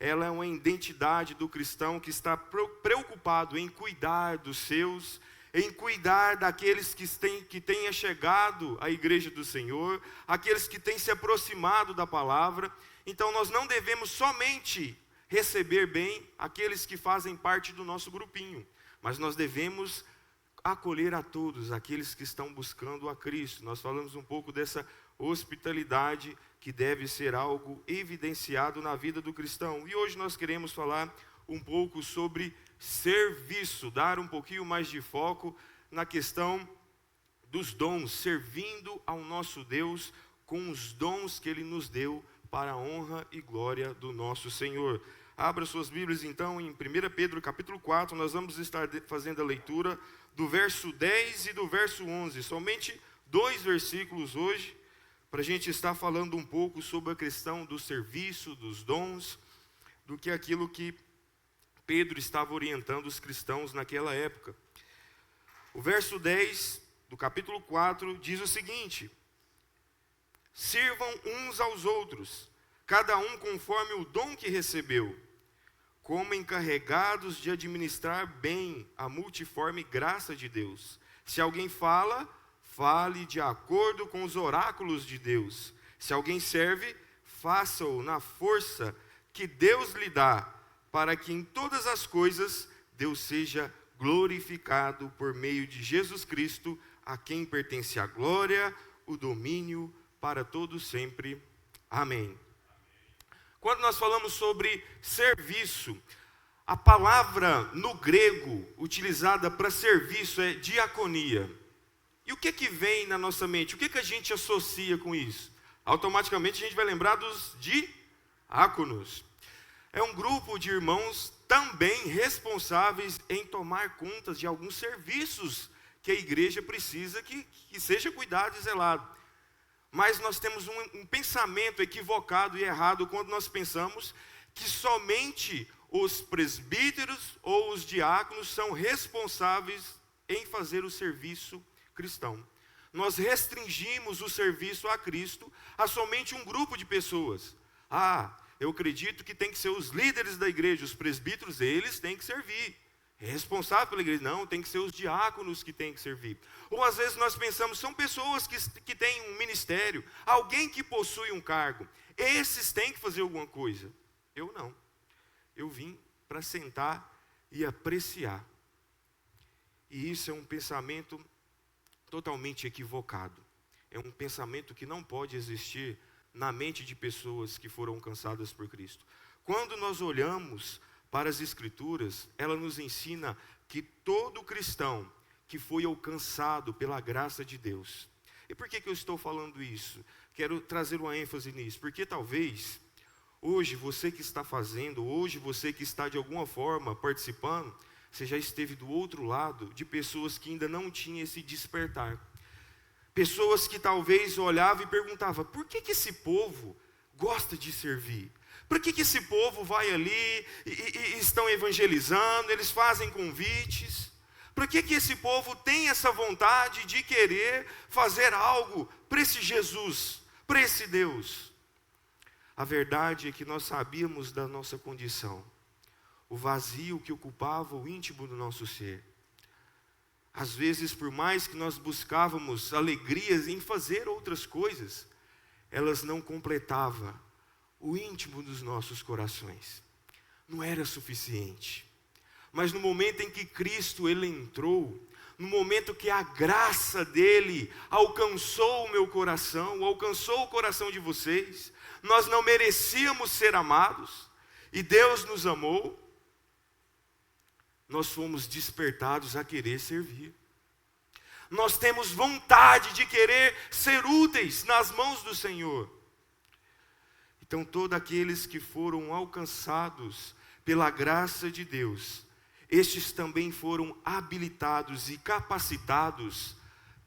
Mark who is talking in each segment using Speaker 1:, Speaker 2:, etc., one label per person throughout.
Speaker 1: ela é uma identidade do cristão que está preocupado em cuidar dos seus, em cuidar daqueles que têm chegado à igreja do Senhor, aqueles que têm se aproximado da palavra. Então nós não devemos somente receber bem aqueles que fazem parte do nosso grupinho, mas nós devemos acolher a todos, aqueles que estão buscando a Cristo. Nós falamos um pouco dessa hospitalidade que deve ser algo evidenciado na vida do cristão. E hoje nós queremos falar um pouco sobre serviço, dar um pouquinho mais de foco na questão dos dons, servindo ao nosso Deus com os dons que Ele nos deu para a honra e glória do nosso Senhor. Abra suas Bíblias então em 1 Pedro capítulo 4, nós vamos estar fazendo a leitura do verso 10 e do verso 11, somente 2 versículos hoje, para a gente estar falando um pouco sobre a questão do serviço, dos dons, do que aquilo que Pedro estava orientando os cristãos naquela época. O verso 10 do capítulo 4 diz o seguinte: sirvam uns aos outros, cada um conforme o dom que recebeu, como encarregados de administrar bem a multiforme graça de Deus. Se alguém fala, fale de acordo com os oráculos de Deus. Se alguém serve, faça-o na força que Deus lhe dá, para que em todas as coisas Deus seja glorificado por meio de Jesus Cristo, a quem pertence a glória, o domínio para todos sempre. Amém. Quando nós falamos sobre serviço, a palavra no grego utilizada para serviço é diaconia. E o que vem na nossa mente? O que a gente associa com isso? Automaticamente a gente vai lembrar dos diáconos. É um grupo de irmãos também responsáveis em tomar conta de alguns serviços que a igreja precisa que seja cuidado e zelado. Mas nós temos um pensamento equivocado e errado quando nós pensamos que somente os presbíteros ou os diáconos são responsáveis em fazer o serviço cristão. Nós restringimos o serviço a Cristo a somente um grupo de pessoas. Eu acredito que tem que ser os líderes da igreja, os presbíteros, eles têm que servir. É responsável pela igreja? Não, tem que ser os diáconos que têm que servir. Ou às vezes nós pensamos, são pessoas que têm um ministério, alguém que possui um cargo, esses têm que fazer alguma coisa. Eu não. Eu vim para sentar e apreciar. E isso é um pensamento totalmente equivocado. É um pensamento que não pode existir na mente de pessoas que foram alcançadas por Cristo. Quando nós olhamos para as Escrituras, ela nos ensina que todo cristão que foi alcançado pela graça de Deus. E por que eu estou falando isso? Quero trazer uma ênfase nisso, porque talvez hoje você que está fazendo, hoje você que está de alguma forma participando, você já esteve do outro lado de pessoas que ainda não tinham esse despertar. Pessoas que talvez olhavam e perguntavam, por que esse povo gosta de servir? Por que esse povo vai ali e estão evangelizando, eles fazem convites? Por que esse povo tem essa vontade de querer fazer algo para esse Jesus, para esse Deus? A verdade é que nós sabíamos da nossa condição, o vazio que ocupava o íntimo do nosso ser. Às vezes, por mais que nós buscávamos alegrias em fazer outras coisas, elas não completavam o íntimo dos nossos corações. Não era suficiente. Mas no momento em que Cristo ele entrou, no momento que a graça dele alcançou o meu coração, alcançou o coração de vocês, nós não merecíamos ser amados, e Deus nos amou, nós fomos despertados a querer servir. Nós temos vontade de querer ser úteis nas mãos do Senhor. Então, todos aqueles que foram alcançados pela graça de Deus, estes também foram habilitados e capacitados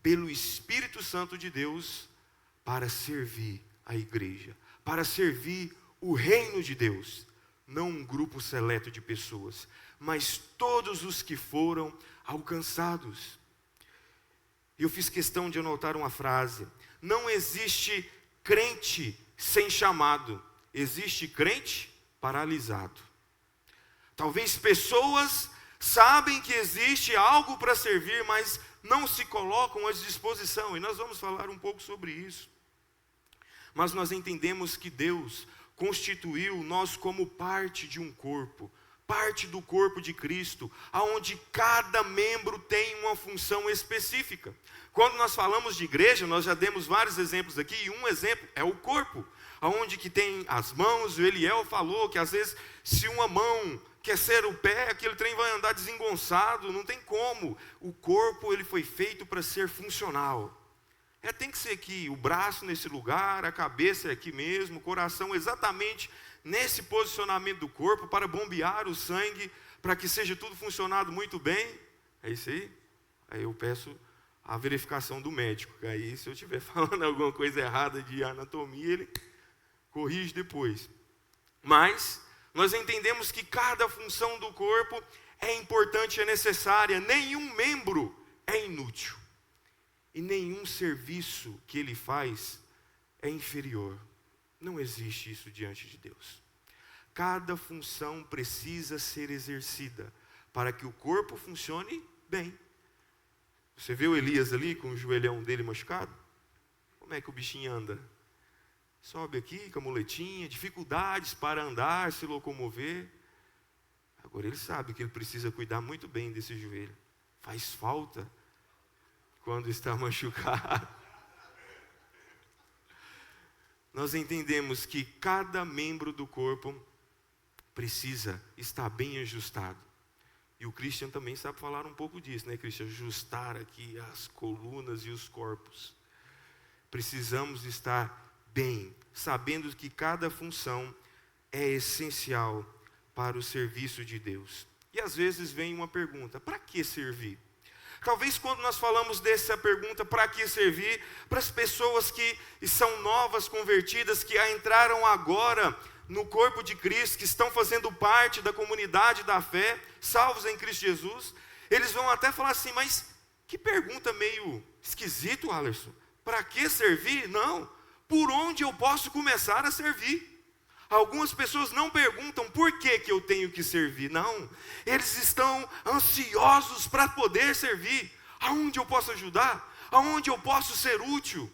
Speaker 1: pelo Espírito Santo de Deus para servir a igreja, para servir o reino de Deus. Não um grupo seleto de pessoas, mas todos os que foram alcançados. Eu fiz questão de anotar uma frase: não existe crente sem chamado, existe crente paralisado. Talvez pessoas sabem que existe algo para servir, mas não se colocam à disposição. E nós vamos falar um pouco sobre isso. Mas nós entendemos que Deus constituiu nós como parte de um corpo, parte do corpo de Cristo, aonde cada membro tem uma função específica. Quando nós falamos de igreja, nós já demos vários exemplos aqui, e um exemplo é o corpo, aonde que tem as mãos. O Eliel falou que às vezes, se uma mão quer ser o pé, aquele trem vai andar desengonçado, não tem como. O corpo, ele foi feito para ser funcional. Tem que ser aqui, o braço nesse lugar, a cabeça aqui mesmo, o coração exatamente nesse posicionamento do corpo, para bombear o sangue, para que seja tudo funcionado muito bem. É isso aí? Aí eu peço a verificação do médico, que aí se eu estiver falando alguma coisa errada de anatomia, ele corrige depois. Mas nós entendemos que cada função do corpo é importante, é necessária. Nenhum membro é inútil. E nenhum serviço que ele faz é inferior. Não existe isso diante de Deus. Cada função precisa ser exercida para que o corpo funcione bem. Você vê o Elias ali com o joelhão dele machucado? Como é que o bichinho anda? Sobe aqui com a muletinha, dificuldades para andar, se locomover. Agora ele sabe que ele precisa cuidar muito bem desse joelho. Faz falta quando está machucado. Nós entendemos que cada membro do corpo precisa estar bem ajustado. E o Christian também sabe falar um pouco disso, né, Christian? Ajustar aqui as colunas e os corpos. Precisamos estar bem, sabendo que cada função é essencial para o serviço de Deus. E às vezes vem uma pergunta: para que servir? Talvez quando nós falamos dessa pergunta, para que servir? Para as pessoas que são novas, convertidas, que entraram agora no corpo de Cristo, que estão fazendo parte da comunidade da fé, salvos em Cristo Jesus, eles vão até falar assim: mas que pergunta meio esquisito, Alerson. Para que servir? Não. Por onde eu posso começar a servir? Algumas pessoas não perguntam por que eu tenho que servir. Não, eles estão ansiosos para poder servir. Aonde eu posso ajudar? Aonde eu posso ser útil?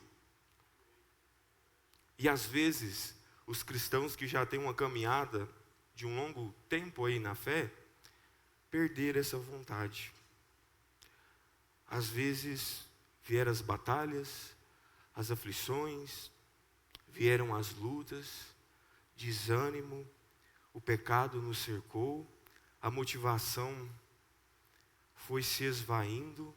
Speaker 1: E às vezes, os cristãos que já têm uma caminhada de um longo tempo aí na fé, perderam essa vontade. Às vezes, vieram as batalhas, as aflições, vieram as lutas, desânimo, o pecado nos cercou, a motivação foi se esvaindo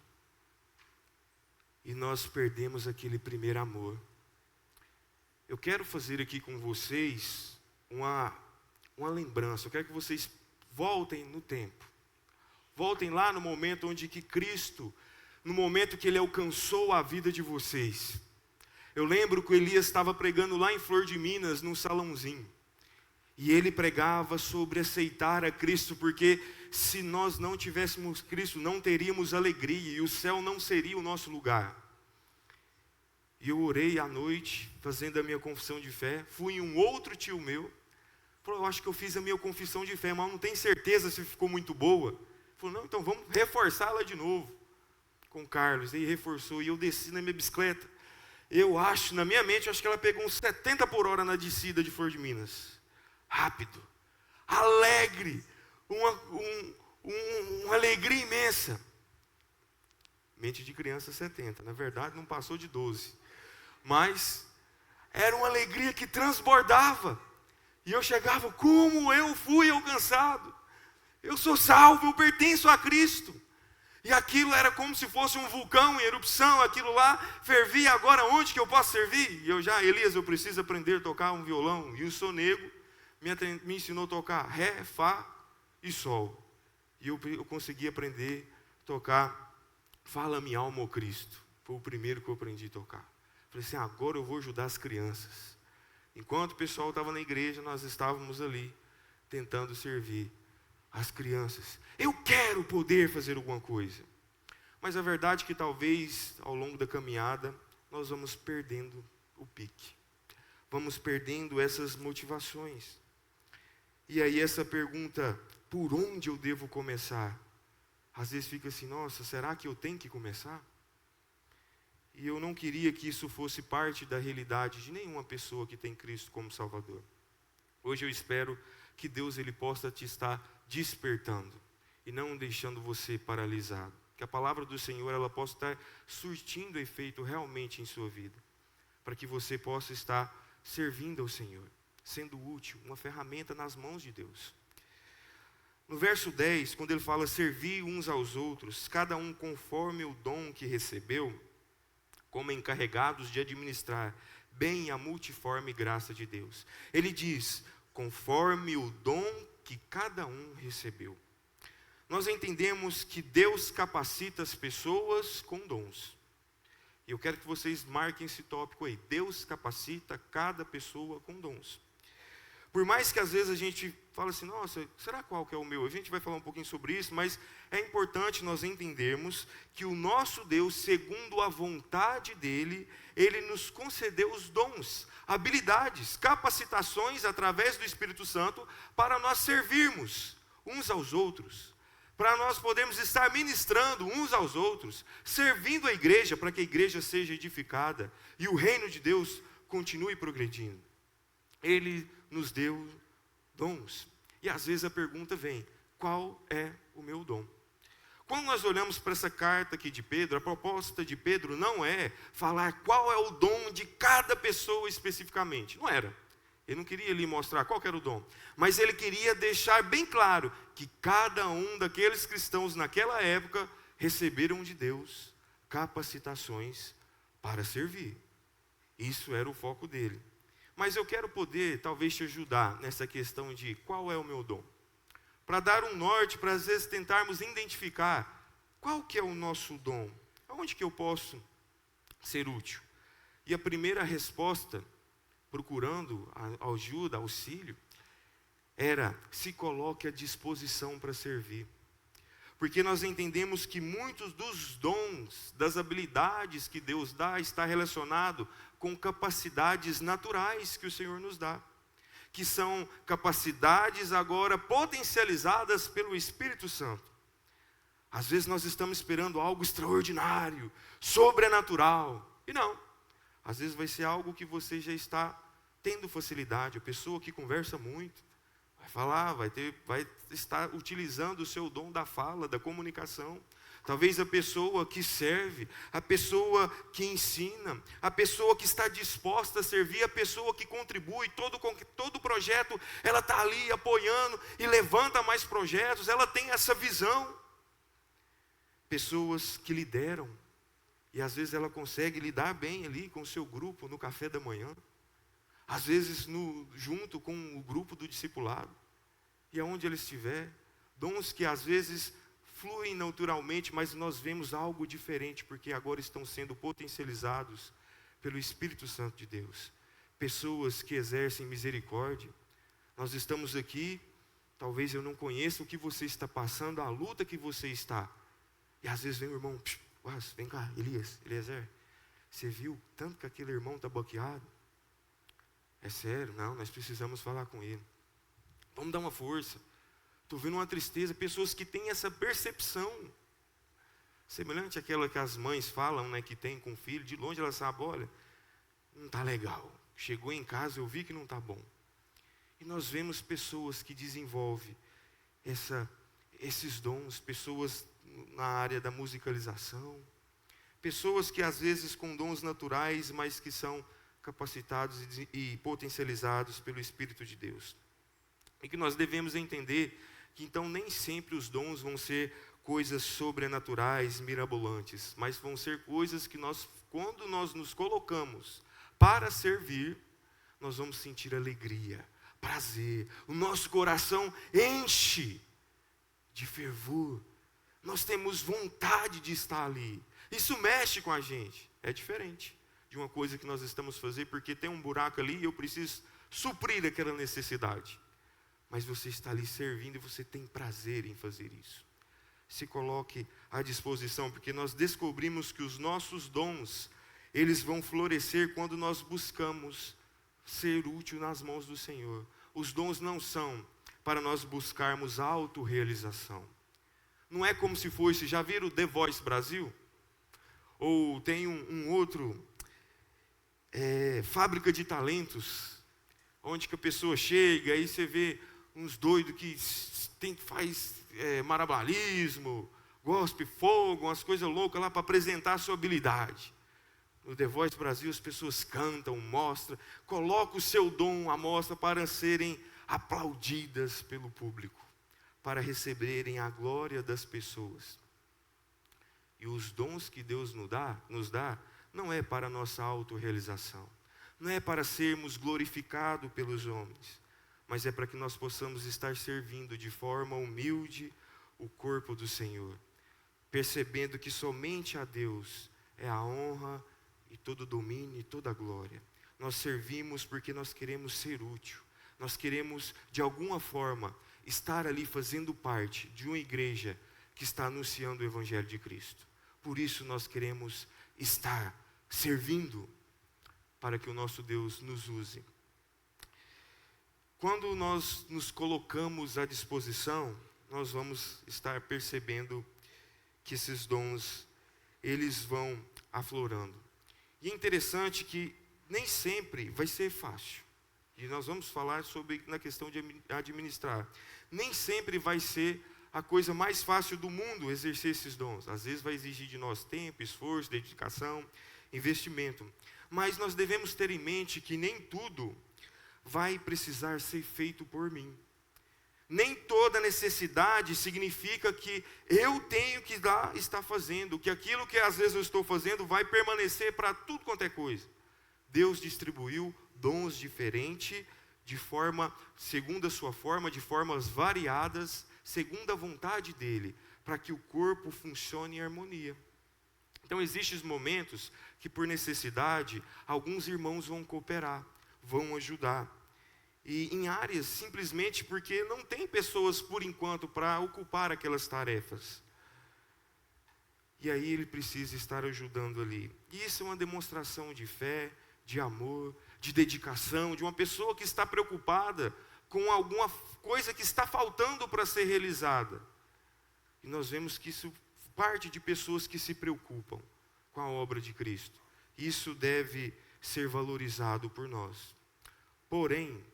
Speaker 1: e nós perdemos aquele primeiro amor. Eu quero fazer aqui com vocês uma lembrança. Eu quero que vocês voltem no tempo. Voltem lá no momento onde que Cristo, no momento que Ele alcançou a vida de vocês. Eu lembro que o Elias estava pregando lá em Flor de Minas, num salãozinho. E ele pregava sobre aceitar a Cristo, porque se nós não tivéssemos Cristo, não teríamos alegria, e o céu não seria o nosso lugar. E eu orei à noite, fazendo a minha confissão de fé. Fui em um outro tio meu, falou: eu acho que eu fiz a minha confissão de fé, mas não tenho certeza se ficou muito boa. Falou: não, então vamos reforçá-la de novo. Com o Carlos, ele reforçou, e eu desci na minha bicicleta. Eu acho, na minha mente, eu acho que ela pegou uns 70 por hora na descida de Flor de Minas. Rápido, alegre, uma alegria imensa. Mente de criança 70, na verdade não passou de 12. Mas era uma alegria que transbordava. E eu chegava: como eu fui alcançado? Eu sou salvo, eu pertenço a Cristo. E aquilo era como se fosse um vulcão em erupção, aquilo lá fervia. Agora onde que eu posso servir? E eu Elias, eu preciso aprender a tocar um violão. E o sonego me ensinou a tocar Ré, Fá e Sol. E eu consegui aprender a tocar Fala Minha Alma, ó Cristo. Foi o primeiro que eu aprendi a tocar. Falei assim: agora eu vou ajudar as crianças. Enquanto o pessoal estava na igreja, nós estávamos ali, tentando servir as crianças. Eu quero poder fazer alguma coisa. Mas a verdade é que talvez, ao longo da caminhada, nós vamos perdendo o pique. Vamos perdendo essas motivações. E aí essa pergunta, por onde eu devo começar? Às vezes fica assim, nossa, será que eu tenho que começar? E eu não queria que isso fosse parte da realidade de nenhuma pessoa que tem Cristo como Salvador. Hoje eu espero que Deus ele possa te estar despertando e não deixando você paralisado. Que a palavra do Senhor ela possa estar surtindo efeito realmente em sua vida, para que você possa estar servindo ao Senhor, sendo útil, uma ferramenta nas mãos de Deus. No verso 10, quando ele fala servir uns aos outros, cada um conforme o dom que recebeu, como encarregados de administrar bem a multiforme graça de Deus. Ele diz, conforme o dom que cada um recebeu. Nós entendemos que Deus capacita as pessoas com dons. E eu quero que vocês marquem esse tópico aí. Deus capacita cada pessoa com dons. Por mais que às vezes a gente fala assim, nossa, será qual que é o meu? A gente vai falar um pouquinho sobre isso, mas é importante nós entendermos que o nosso Deus, segundo a vontade dEle, Ele nos concedeu os dons, habilidades, capacitações através do Espírito Santo para nós servirmos uns aos outros, para nós podermos estar ministrando uns aos outros, servindo a igreja para que a igreja seja edificada e o reino de Deus continue progredindo. Ele nos deu dons. E às vezes a pergunta vem, qual é o meu dom? Quando nós olhamos para essa carta aqui de Pedro, a proposta de Pedro não é falar qual é o dom de cada pessoa especificamente. Não era. Ele não queria lhe mostrar qual era o dom. Mas ele queria deixar bem claro que cada um daqueles cristãos naquela época receberam de Deus capacitações para servir. Isso era o foco dele. Mas eu quero poder, talvez, te ajudar nessa questão de qual é o meu dom. Para dar um norte, para às vezes tentarmos identificar qual que é o nosso dom. Aonde que eu posso ser útil? E a primeira resposta, procurando ajuda, auxílio, era se coloque à disposição para servir. Porque nós entendemos que muitos dos dons, das habilidades que Deus dá, está relacionado com capacidades naturais que o Senhor nos dá. Que são capacidades agora potencializadas pelo Espírito Santo. Às vezes nós estamos esperando algo extraordinário, sobrenatural. E não. Às vezes vai ser algo que você já está tendo facilidade. A pessoa que conversa muito, vai falar, vai estar utilizando o seu dom da fala, da comunicação. Talvez a pessoa que serve, a pessoa que ensina, a pessoa que está disposta a servir, a pessoa que contribui, todo projeto, ela está ali apoiando e levanta mais projetos, ela tem essa visão. Pessoas que lideram, e às vezes ela consegue lidar bem ali com o seu grupo no café da manhã, às vezes junto com o grupo do discipulado, e aonde ela estiver, dons que às vezes fluem naturalmente, mas nós vemos algo diferente, porque agora estão sendo potencializados pelo Espírito Santo de Deus. Pessoas que exercem misericórdia. Nós estamos aqui, talvez eu não conheça o que você está passando, a luta que você está. E às vezes vem o irmão, vem cá, Eliezer, você viu tanto que aquele irmão está bloqueado? É sério? Não, nós precisamos falar com ele. Vamos dar uma força. Estou vendo uma tristeza, pessoas que têm essa percepção, semelhante àquela que as mães falam, né, que tem com o filho, de longe ela sabe, olha, não está legal, chegou em casa, eu vi que não está bom. E nós vemos pessoas que desenvolvem esses dons, pessoas na área da musicalização, pessoas que às vezes com dons naturais, mas que são capacitados e potencializados pelo Espírito de Deus. E que nós devemos entender que então nem sempre os dons vão ser coisas sobrenaturais, mirabolantes, mas vão ser coisas que quando nós nos colocamos para servir, nós vamos sentir alegria, prazer, o nosso coração enche de fervor, nós temos vontade de estar ali, isso mexe com a gente, é diferente de uma coisa que nós estamos fazendo, porque tem um buraco ali e eu preciso suprir aquela necessidade. Mas você está ali servindo e você tem prazer em fazer isso. Se coloque à disposição, porque nós descobrimos que os nossos dons, eles vão florescer quando nós buscamos ser útil nas mãos do Senhor. Os dons não são para nós buscarmos autorrealização. Não é como se fosse, já viram o The Voice Brasil? Ou tem um outro, Fábrica de Talentos, onde que a pessoa chega, aí você vê uns doidos que faz malabarismo, gospe fogo, umas coisas loucas lá para apresentar a sua habilidade. No The Voice Brasil as pessoas cantam, mostram, colocam o seu dom à mostra para serem aplaudidas pelo público, para receberem a glória das pessoas. E os dons que Deus nos dá, não é para a nossa autorrealização, não é para sermos glorificados pelos homens, mas é para que nós possamos estar servindo de forma humilde o corpo do Senhor, percebendo que somente a Deus é a honra e todo o domínio e toda a glória. Nós servimos porque nós queremos ser útil, nós queremos de alguma forma estar ali fazendo parte de uma igreja que está anunciando o Evangelho de Cristo. Por isso nós queremos estar servindo para que o nosso Deus nos use. Quando nós nos colocamos à disposição, nós vamos estar percebendo que esses dons, eles vão aflorando. E é interessante que nem sempre vai ser fácil. E nós vamos falar sobre na questão de administrar. Nem sempre vai ser a coisa mais fácil do mundo exercer esses dons. Às vezes vai exigir de nós tempo, esforço, dedicação, investimento. Mas nós devemos ter em mente que nem tudo vai precisar ser feito por mim. Nem toda necessidade significa que eu tenho que estar fazendo, que aquilo que às vezes eu estou fazendo vai permanecer para tudo quanto é coisa. Deus distribuiu dons diferentes, de forma, segundo a sua forma, de formas variadas, segundo a vontade dele, para que o corpo funcione em harmonia. Então existem momentos que por necessidade, alguns irmãos vão cooperar, vão ajudar. E em áreas simplesmente porque não tem pessoas por enquanto para ocupar aquelas tarefas. E aí ele precisa estar ajudando ali. E isso é uma demonstração de fé, de amor, de dedicação, de uma pessoa que está preocupada com alguma coisa que está faltando para ser realizada. E nós vemos que isso parte de pessoas que se preocupam com a obra de Cristo. Isso deve ser valorizado por nós. Porém,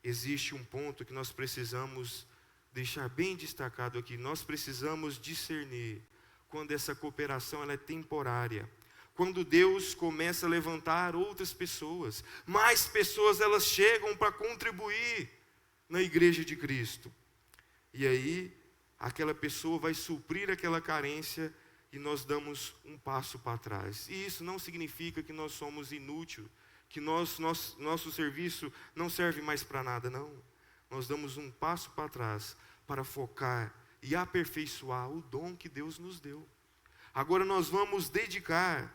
Speaker 1: existe um ponto que nós precisamos deixar bem destacado aqui. Nós precisamos discernir quando essa cooperação ela é temporária. Quando Deus começa a levantar outras pessoas, mais pessoas elas chegam para contribuir na igreja de Cristo. E aí, aquela pessoa vai suprir aquela carência e nós damos um passo para trás. E isso não significa que nós somos inúteis, que nosso serviço não serve mais para nada, não. Nós damos um passo para trás para focar e aperfeiçoar o dom que Deus nos deu. Agora nós vamos dedicar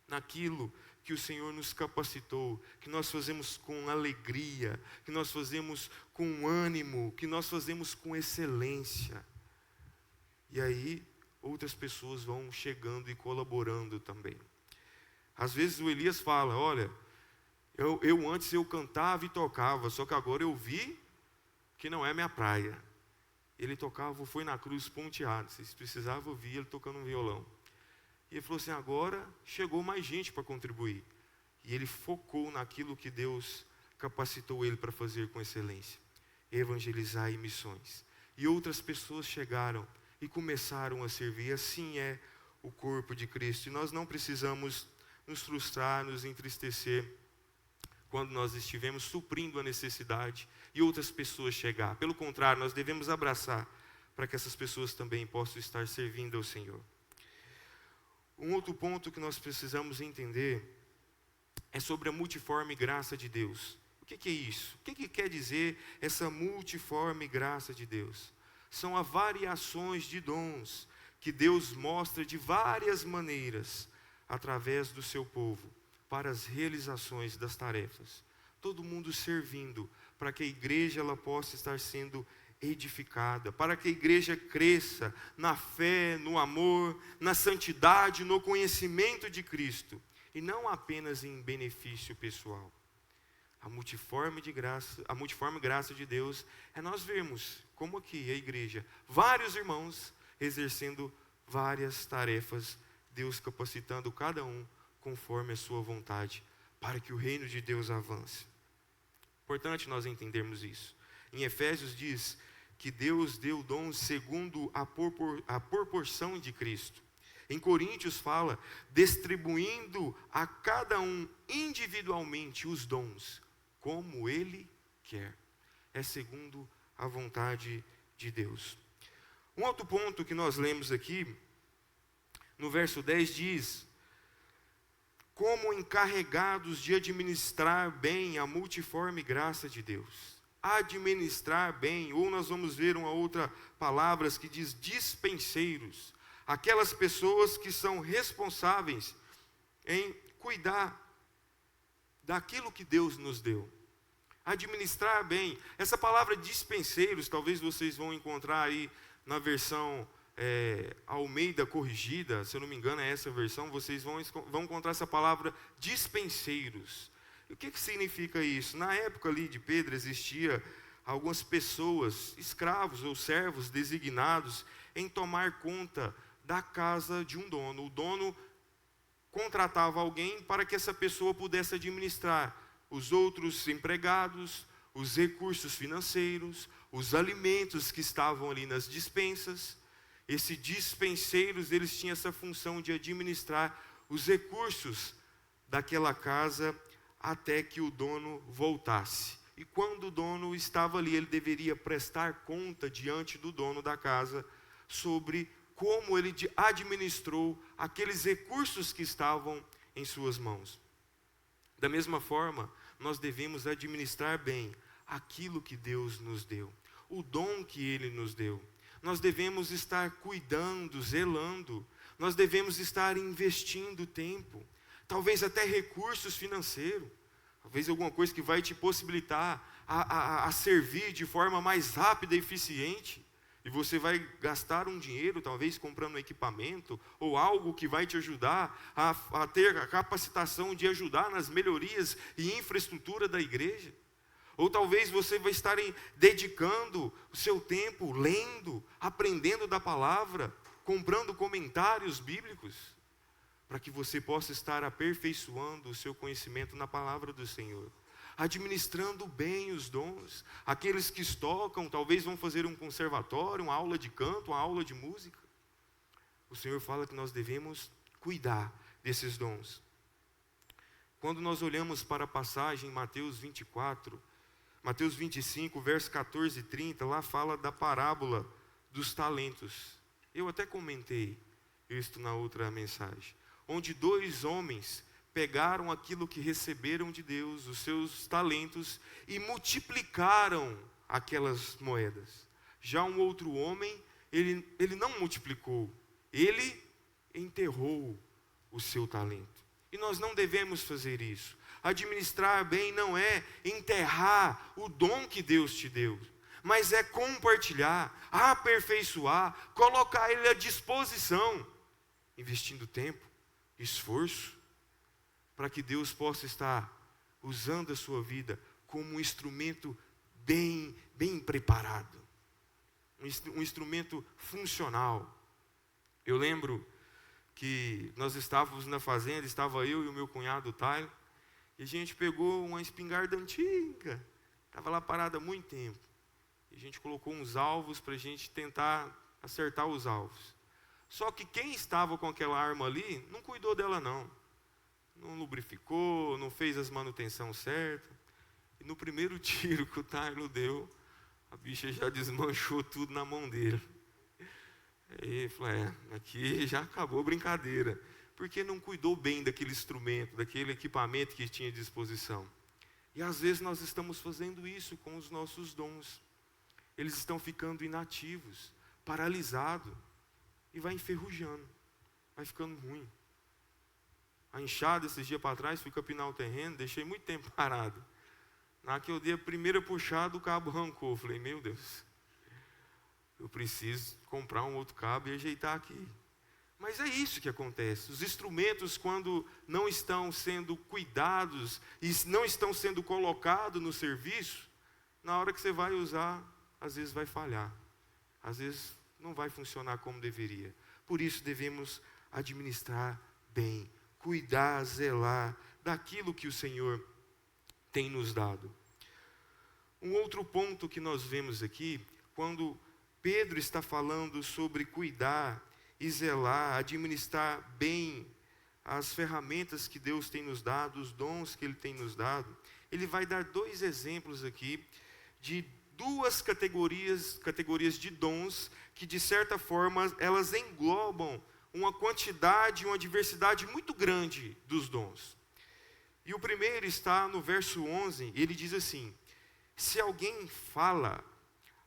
Speaker 1: naquilo que o Senhor nos capacitou, que nós fazemos com alegria, que nós fazemos com ânimo, que nós fazemos com excelência. E aí, outras pessoas vão chegando e colaborando também. Às vezes o Elias fala, olha, eu antes eu cantava e tocava, só que agora eu vi que não é minha praia. Ele tocava, foi na cruz ponteado, vocês precisavam ouvir ele tocando um violão. E ele falou assim, agora chegou mais gente para contribuir. E ele focou naquilo que Deus capacitou ele para fazer com excelência. Evangelizar em missões. E outras pessoas chegaram e começaram a servir. Assim é o corpo de Cristo. E nós não precisamos nos frustrar, nos entristecer, quando nós estivemos suprindo a necessidade e outras pessoas chegar. Pelo contrário, nós devemos abraçar para que essas pessoas também possam estar servindo ao Senhor. Um outro ponto que nós precisamos entender é sobre a multiforme graça de Deus. O que é isso? O que quer dizer essa multiforme graça de Deus? São as variações de dons que Deus mostra de várias maneiras através do seu povo para as realizações das tarefas. Todo mundo servindo para que a igreja ela possa estar sendo edificada, para que a igreja cresça na fé, no amor, na santidade, no conhecimento de Cristo, e não apenas em benefício pessoal. A multiforme graça de Deus é nós vermos, como aqui a igreja, vários irmãos exercendo várias tarefas, Deus capacitando cada um conforme a sua vontade, para que o reino de Deus avance. Importante nós entendermos isso. Em Efésios diz que Deus deu dons segundo a proporção de Cristo. Em Coríntios fala, distribuindo a cada um individualmente os dons, como Ele quer. É segundo a vontade de Deus. Um outro ponto que nós lemos aqui, no verso 10 diz, como encarregados de administrar bem a multiforme graça de Deus. Administrar bem, ou nós vamos ver uma outra palavra que diz dispenseiros. Aquelas pessoas que são responsáveis em cuidar daquilo que Deus nos deu. Administrar bem. Essa palavra dispenseiros, talvez vocês vão encontrar aí na versão Almeida corrigida, se eu não me engano é essa versão, vocês vão encontrar essa palavra dispenseiros. E o que significa isso? Na época ali de Pedro existia algumas pessoas, escravos ou servos designados em tomar conta da casa de um dono. O dono contratava alguém para que essa pessoa pudesse administrar os outros empregados, os recursos financeiros, os alimentos que estavam ali nas dispensas. Esses dispenseiros, eles tinham essa função de administrar os recursos daquela casa até que o dono voltasse. E quando o dono estava ali, ele deveria prestar conta diante do dono da casa sobre como ele administrou aqueles recursos que estavam em suas mãos. Da mesma forma, nós devemos administrar bem aquilo que Deus nos deu, o dom que Ele nos deu. Nós devemos estar cuidando, zelando, nós devemos estar investindo tempo, talvez até recursos financeiros, talvez alguma coisa que vai te possibilitar a servir de forma mais rápida e eficiente. E você vai gastar um dinheiro, talvez comprando um equipamento, ou algo que vai te ajudar a ter a capacitação de ajudar nas melhorias e infraestrutura da igreja. Ou talvez você vai estar dedicando o seu tempo, lendo, aprendendo da palavra, comprando comentários bíblicos, para que você possa estar aperfeiçoando o seu conhecimento na palavra do Senhor. Administrando bem os dons. Aqueles que tocam, talvez vão fazer um conservatório, uma aula de canto, uma aula de música. O Senhor fala que nós devemos cuidar desses dons. Quando nós olhamos para a passagem em Mateus 24, Mateus 25, verso 14 e 30, lá fala da parábola dos talentos. Eu até comentei isso na outra mensagem. Onde 2 homens pegaram aquilo que receberam de Deus, os seus talentos, e multiplicaram aquelas moedas. Já um outro homem, ele não multiplicou, ele enterrou o seu talento. E nós não devemos fazer isso. Administrar bem não é enterrar o dom que Deus te deu, mas é compartilhar, aperfeiçoar, colocar ele à disposição, investindo tempo, esforço, para que Deus possa estar usando a sua vida como um instrumento bem preparado, um instrumento funcional. Eu lembro que nós estávamos na fazenda, estava eu e o meu cunhado Tyler, e a gente pegou uma espingarda antiga, estava lá parada há muito tempo, e a gente colocou uns alvos para a gente tentar acertar os alvos. Só que quem estava com aquela arma ali, não cuidou dela não lubrificou, não fez as manutenções certas, e no primeiro tiro que o Tyler deu, a bicha já desmanchou tudo na mão dele. Aí ele falou, aqui já acabou a brincadeira, porque não cuidou bem daquele instrumento, daquele equipamento que tinha à disposição. E às vezes nós estamos fazendo isso com os nossos dons. Eles estão ficando inativos, paralisados, e vai enferrujando, vai ficando ruim. A enxada, esses dias para trás, fui capinar o terreno, deixei muito tempo parado. Na que eu dei a primeira puxada, o cabo arrancou. Eu falei, meu Deus, eu preciso comprar um outro cabo e ajeitar aqui. Mas é isso que acontece. Os instrumentos, quando não estão sendo cuidados e não estão sendo colocados no serviço, na hora que você vai usar, às vezes vai falhar. Às vezes não vai funcionar como deveria. Por isso devemos administrar bem, cuidar, zelar daquilo que o Senhor tem nos dado. Um outro ponto que nós vemos aqui, quando Pedro está falando sobre cuidar e zelar, administrar bem as ferramentas que Deus tem nos dado, os dons que Ele tem nos dado, ele vai dar 2 exemplos aqui de 2 categorias de dons que, de certa forma, elas englobam uma quantidade, uma diversidade muito grande dos dons. E o primeiro está no verso 11, ele diz assim: se alguém fala,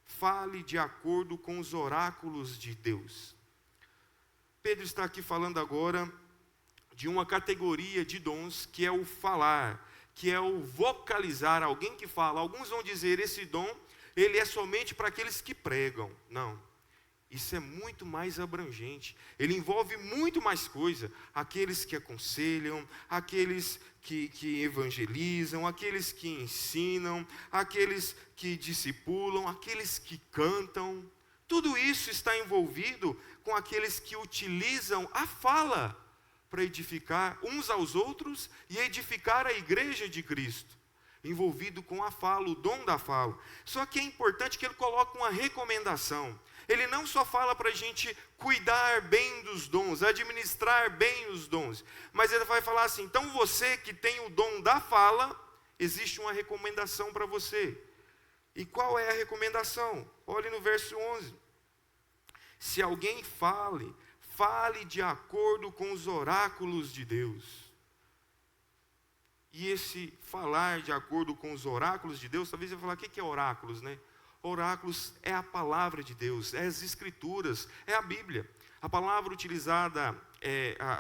Speaker 1: fale de acordo com os oráculos de Deus. Pedro está aqui falando agora de uma categoria de dons que é o falar, que é o vocalizar, alguém que fala. Alguns vão dizer, esse dom, ele é somente para aqueles que pregam. Não, isso é muito mais abrangente, ele envolve muito mais coisa. Aqueles que aconselham, aqueles que evangelizam, aqueles que ensinam, aqueles que discipulam, aqueles que cantam. Tudo isso está envolvido com aqueles que utilizam a fala para edificar uns aos outros e edificar a igreja de Cristo. Envolvido com a fala, o dom da fala. Só que é importante que ele coloque uma recomendação. Ele não só fala para a gente cuidar bem dos dons, administrar bem os dons, mas ele vai falar assim: então você que tem o dom da fala, existe uma recomendação para você. E qual é a recomendação? Olhe no verso 11. Se alguém fale, fale de acordo com os oráculos de Deus. E esse falar de acordo com os oráculos de Deus, talvez você vai falar, o que é oráculos, né? Oráculos é a palavra de Deus, é as escrituras, é a Bíblia. A palavra utilizada,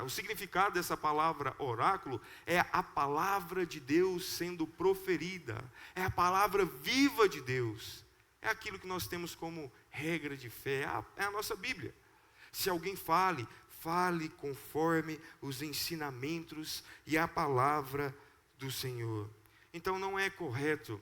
Speaker 1: o significado dessa palavra oráculo é a palavra de Deus sendo proferida, é a palavra viva de Deus. É aquilo que nós temos como regra de fé, é a nossa Bíblia. Se alguém fale, fale conforme os ensinamentos e a palavra do Senhor. Então não é correto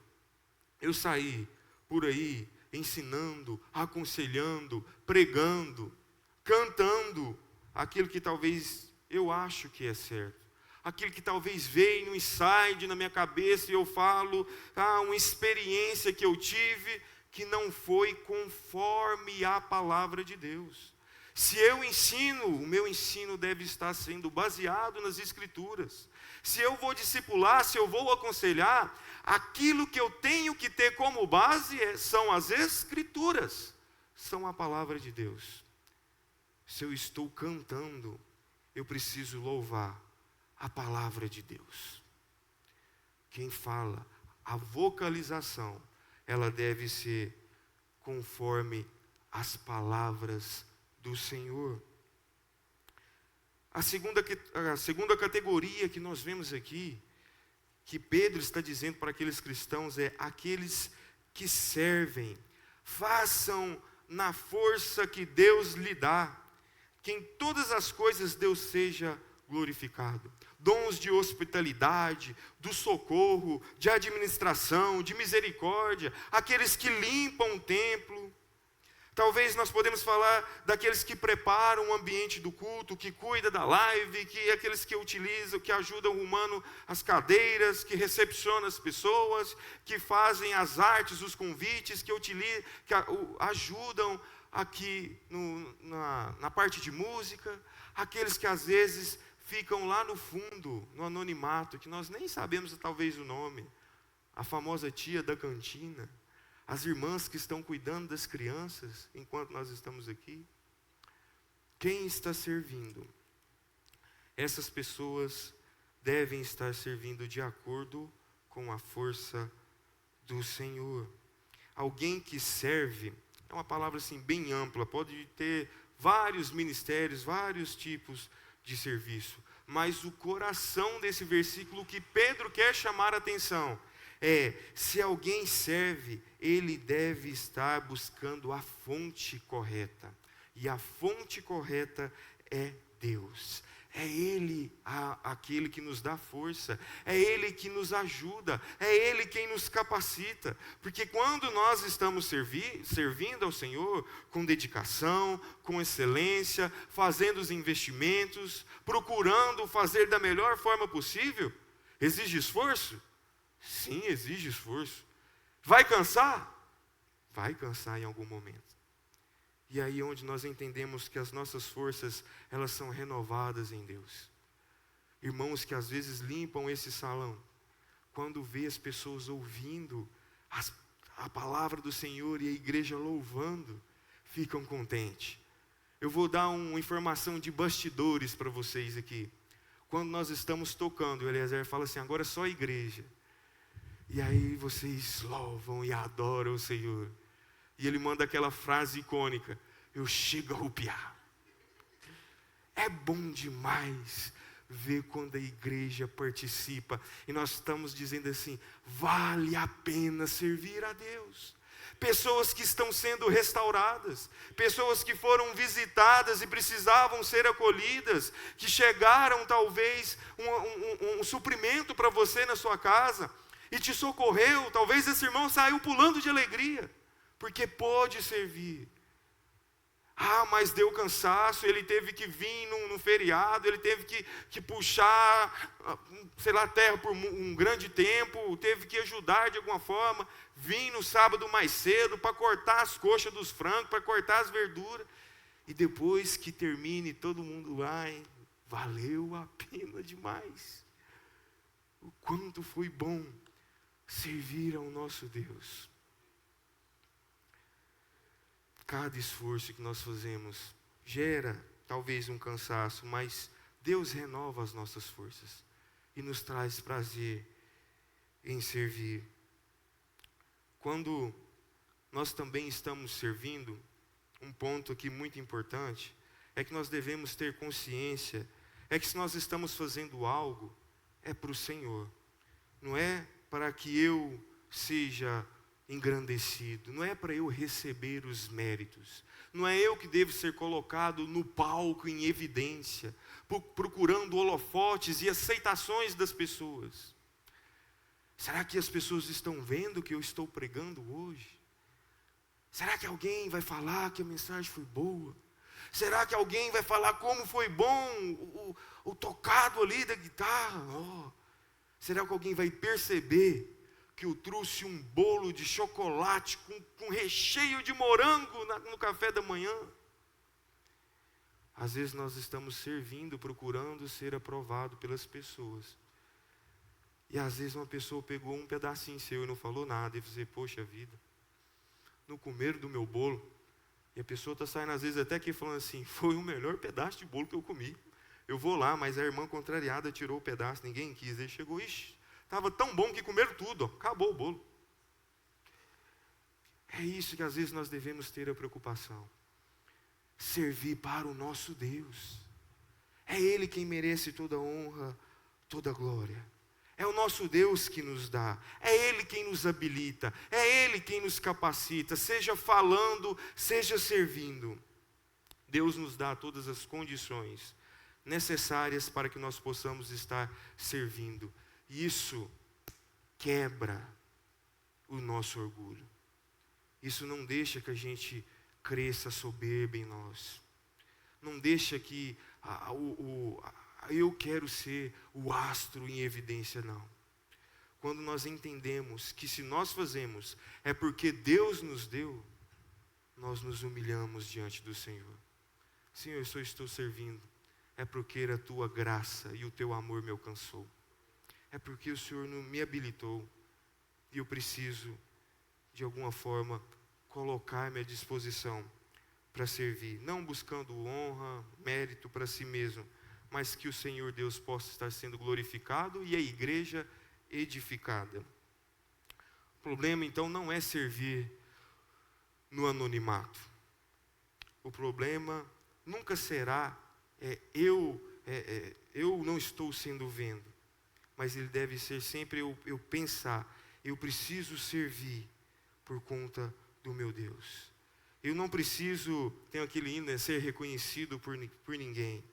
Speaker 1: eu sair por aí ensinando, aconselhando, pregando, cantando aquilo que talvez eu acho que é certo. Aquilo que talvez veio no insight na minha cabeça e eu falo, uma experiência que eu tive que não foi conforme a palavra de Deus. Se eu ensino, o meu ensino deve estar sendo baseado nas Escrituras. Se eu vou discipular, se eu vou aconselhar, aquilo que eu tenho que ter como base são as Escrituras, são a palavra de Deus. Se eu estou cantando, eu preciso louvar a palavra de Deus. Quem fala, a vocalização, ela deve ser conforme as palavras do Senhor. A segunda categoria que nós vemos aqui, que Pedro está dizendo para aqueles cristãos, é aqueles que servem. Façam na força que Deus lhe dá, que em todas as coisas Deus seja glorificado. Dons de hospitalidade, do socorro, de administração, de misericórdia, aqueles que limpam o templo. Talvez nós podemos falar daqueles que preparam o ambiente do culto, que cuida da live, que aqueles que utilizam, que ajudam arrumando as cadeiras, que recepcionam as pessoas, que fazem as artes, os convites, que ajudam aqui na parte de música, aqueles que às vezes ficam lá no fundo, no anonimato, que nós nem sabemos talvez o nome, a famosa tia da cantina, as irmãs que estão cuidando das crianças, enquanto nós estamos aqui. Quem está servindo? Essas pessoas devem estar servindo de acordo com a força do Senhor. Alguém que serve, é uma palavra assim bem ampla, pode ter vários ministérios, vários tipos de serviço. Mas o coração desse versículo que Pedro quer chamar a atenção se alguém serve, ele deve estar buscando a fonte correta. E a fonte correta é Deus. É Ele aquele que nos dá força, é Ele que nos ajuda, é Ele quem nos capacita. Porque quando nós estamos servindo ao Senhor com dedicação, com excelência, fazendo os investimentos, procurando fazer da melhor forma possível, exige esforço? Sim, exige esforço. Vai cansar? Vai cansar em algum momento. E aí onde nós entendemos que as nossas forças, elas são renovadas em Deus. Irmãos que às vezes limpam esse salão, quando vê as pessoas ouvindo a palavra do Senhor e a igreja louvando, ficam contentes. Eu vou dar uma informação de bastidores para vocês aqui. Quando nós estamos tocando, o Eliezer fala assim, agora é só a igreja. E aí vocês louvam e adoram o Senhor. E ele manda aquela frase icônica, eu chego a arrepiar. É bom demais ver quando a igreja participa. E nós estamos dizendo assim, vale a pena servir a Deus. Pessoas que estão sendo restauradas, pessoas que foram visitadas e precisavam ser acolhidas, que chegaram talvez um suprimento para você na sua casa, e te socorreu, talvez esse irmão saiu pulando de alegria, porque pôde servir. Mas deu cansaço, ele teve que vir num feriado, ele teve que puxar, sei lá, terra por um grande tempo, teve que ajudar de alguma forma, vir no sábado mais cedo para cortar as coxas dos frangos, para cortar as verduras, e depois que termine, todo mundo vai, valeu a pena demais. O quanto foi bom servir ao nosso Deus. Cada esforço que nós fazemos gera talvez um cansaço, mas Deus renova as nossas forças e nos traz prazer em servir. Quando nós também estamos servindo, um ponto aqui muito importante é que nós devemos ter consciência, é que se nós estamos fazendo algo, é para o Senhor, não é para que eu seja engrandecido, não é para eu receber os méritos, não é eu que devo ser colocado no palco em evidência, procurando holofotes e aceitações das pessoas. Será que as pessoas estão vendo o que eu estou pregando hoje? Será que alguém vai falar que a mensagem foi boa? Será que alguém vai falar como foi bom o tocado ali da guitarra? Será que alguém vai perceber que eu trouxe um bolo de chocolate com recheio de morango no café da manhã? Às vezes nós estamos servindo, procurando ser aprovado pelas pessoas. E às vezes uma pessoa pegou um pedacinho seu e não falou nada. E você, poxa vida, não comeram do meu bolo. E a pessoa está saindo às vezes até aqui falando assim, foi o melhor pedaço de bolo que eu comi. Eu vou lá, mas a irmã contrariada tirou o pedaço, ninguém quis. Ele chegou, estava tão bom que comeram tudo, acabou o bolo. É isso que às vezes nós devemos ter a preocupação. Servir para o nosso Deus. É Ele quem merece toda a honra, toda a glória. É o nosso Deus que nos dá. É Ele quem nos habilita. É Ele quem nos capacita, seja falando, seja servindo. Deus nos dá todas as condições necessárias para que nós possamos estar servindo. Isso quebra o nosso orgulho. Isso não deixa que a gente cresça soberba em nós. Não deixa que eu quero ser o astro em evidência, não. Quando nós entendemos que se nós fazemos é porque Deus nos deu, nós nos humilhamos diante do Senhor. Senhor, eu só estou servindo. É porque a tua graça e o teu amor me alcançou. É porque o Senhor não me habilitou. E eu preciso, de alguma forma, colocar-me à disposição para servir. Não buscando honra, mérito para si mesmo, mas que o Senhor Deus possa estar sendo glorificado e a igreja edificada. O problema, então, não é servir no anonimato. O problema nunca será eu não estou sendo vendo, mas ele deve ser sempre eu pensar, eu preciso servir por conta do meu Deus. Eu não preciso, tem aquele hino, ser reconhecido por ninguém.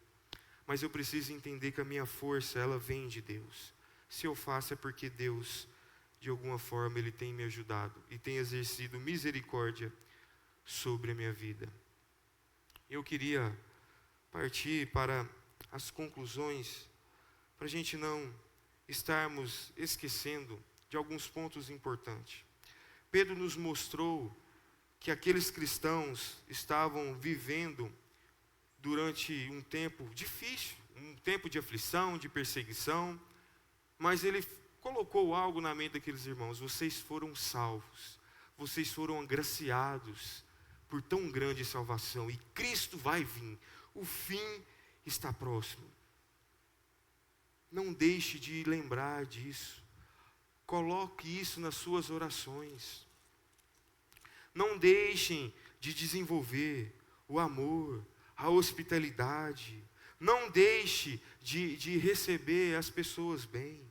Speaker 1: Mas eu preciso entender que a minha força, ela vem de Deus. Se eu faço é porque Deus, de alguma forma, Ele tem me ajudado e tem exercido misericórdia sobre a minha vida. Eu queria partir para as conclusões, para a gente não estarmos esquecendo de alguns pontos importantes. Pedro nos mostrou que aqueles cristãos estavam vivendo durante um tempo difícil, um tempo de aflição, de perseguição, mas ele colocou algo na mente daqueles irmãos: vocês foram salvos, vocês foram agraciados por tão grande salvação, e Cristo vai vir, o fim está próximo. Não deixe de lembrar disso, coloque isso nas suas orações. Não deixem de desenvolver o amor, a hospitalidade. Não deixe de receber as pessoas bem.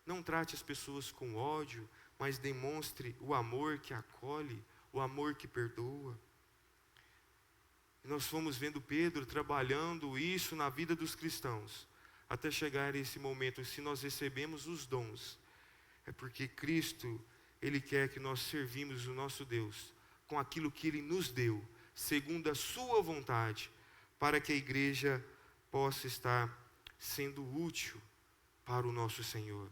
Speaker 1: Não trate as pessoas com ódio, mas demonstre o amor que acolhe, o amor que perdoa. E nós fomos vendo Pedro trabalhando isso na vida dos cristãos, até chegar a esse momento. Se nós recebemos os dons, é porque Cristo, Ele quer que nós servimos o nosso Deus com aquilo que Ele nos deu, segundo a sua vontade, para que a igreja possa estar sendo útil para o nosso Senhor.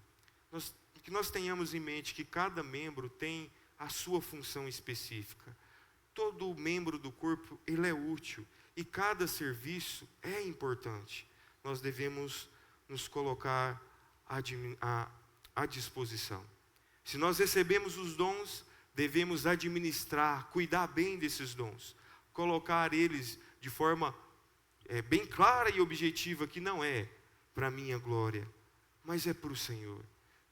Speaker 1: Que nós tenhamos em mente que cada membro tem a sua função específica. Todo membro do corpo, ele é útil, e cada serviço é importante. Nós devemos nos colocar à disposição. Se nós recebemos os dons, devemos administrar, cuidar bem desses dons, colocar eles de forma bem clara e objetiva, que não é para a minha glória, mas é para o Senhor,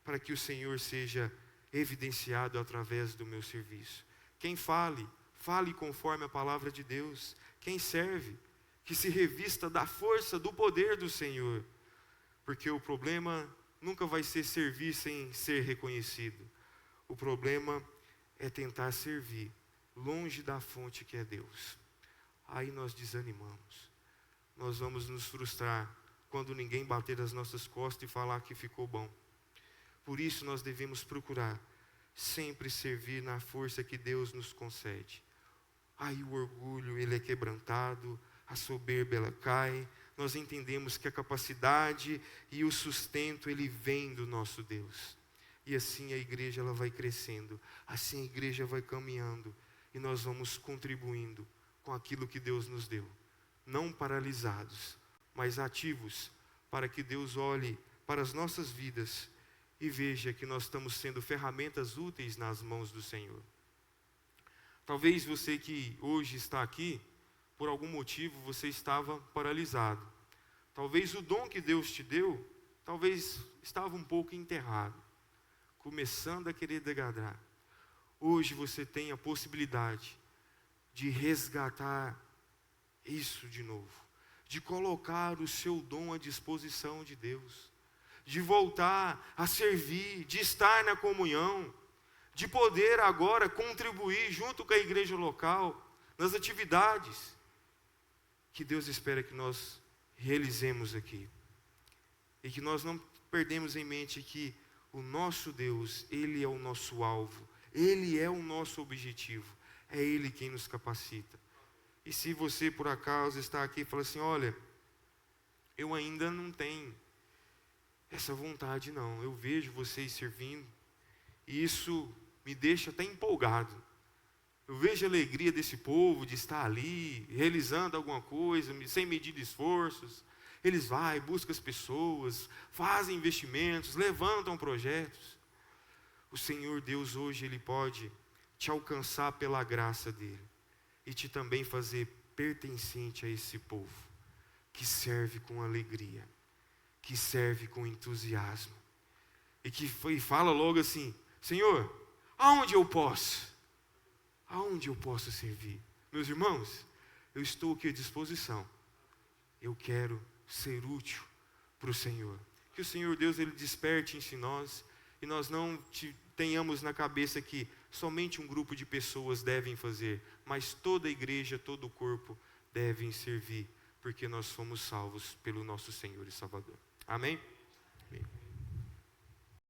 Speaker 1: para que o Senhor seja evidenciado através do meu serviço. Quem fale conforme a palavra de Deus. Quem serve, que se revista da força, do poder do Senhor, porque o problema nunca vai ser servir sem ser reconhecido. O problema é tentar servir longe da fonte que é Deus. Aí nós desanimamos. Nós vamos nos frustrar quando ninguém bater as nossas costas e falar que ficou bom. Por isso nós devemos procurar sempre servir na força que Deus nos concede. Aí o orgulho, ele é quebrantado, a soberba, ela cai. Nós entendemos que a capacidade e o sustento, ele vem do nosso Deus. E assim a igreja, ela vai crescendo, assim a igreja vai caminhando, e nós vamos contribuindo com aquilo que Deus nos deu. Não paralisados, mas ativos, para que Deus olhe para as nossas vidas e veja que nós estamos sendo ferramentas úteis nas mãos do Senhor. Talvez você que hoje está aqui, por algum motivo você estava paralisado. Talvez o dom que Deus te deu, talvez estava um pouco enterrado, começando a querer degradar. Hoje você tem a possibilidade de resgatar isso de novo, de colocar o seu dom à disposição de Deus, de voltar a servir, de estar na comunhão, de poder agora contribuir junto com a igreja local, nas atividades que Deus espera que nós realizemos aqui. E que nós não perdemos em mente que o nosso Deus, Ele é o nosso alvo, Ele é o nosso objetivo, é Ele quem nos capacita. E se você por acaso está aqui e fala assim: olha, eu ainda não tenho essa vontade não, eu vejo vocês servindo, e isso me deixa até empolgado. Eu vejo a alegria desse povo de estar ali, realizando alguma coisa, sem medir esforços. Eles vão, buscam as pessoas, fazem investimentos, levantam projetos. O Senhor Deus hoje, Ele pode te alcançar pela graça dEle, e te também fazer pertencente a esse povo, que serve com alegria, que serve com entusiasmo, e fala logo assim: Senhor, aonde eu posso? Aonde eu posso servir? Meus irmãos, eu estou aqui à disposição. Eu quero ser útil para o Senhor. Que o Senhor Deus, Ele desperte em nós e nós não tenhamos na cabeça que somente um grupo de pessoas devem fazer, mas toda a igreja, todo o corpo devem servir, porque nós somos salvos pelo nosso Senhor e Salvador. Amém? Amém.